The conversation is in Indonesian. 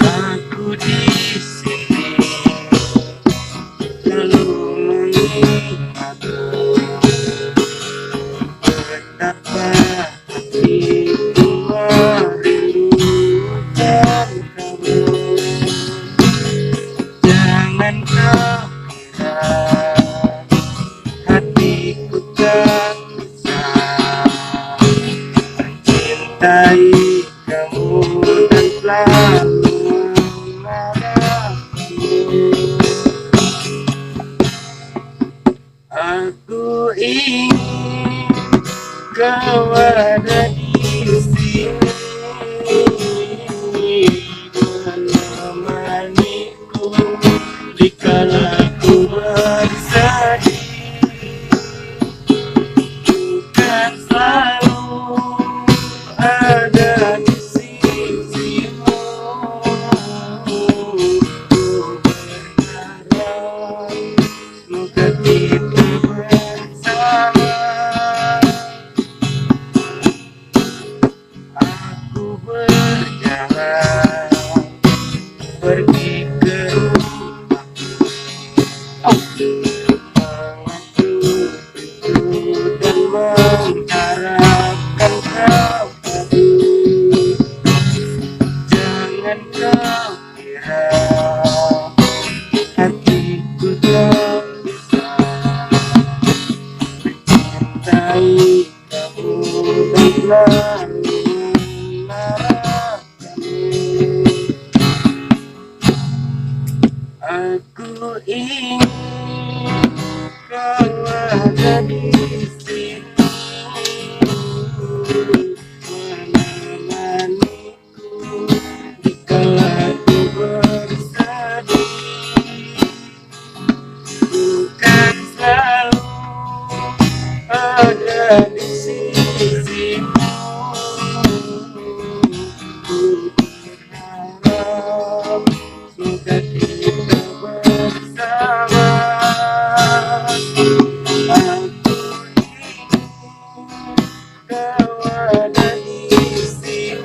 Aku di sini selalu mengingatmu, betapa hatiku merindukan kamu. Jangan kau kira hatiku tak bisa mencintai kamu dan selalu mengharapkanmu. Aku ingin kau ada di sini, menemaniku dikala ku bersedih. Bukan selalu ada di sisimu, ku berharap semoga kita bersama. Aku berjalan pergi ke rumahku, mengetuk pintu dan mengharapkan kau hadir. Jangan kau kira hatiku tak bisa mencintai kamu dan selalu mengharapkanmu. Aku ingin kau ada di sini, menemaniku dikala ku bersedih. Bukan selalu ada di sisimu, ku berharap semoga kita bersama. Aku ingin kau ada di sini,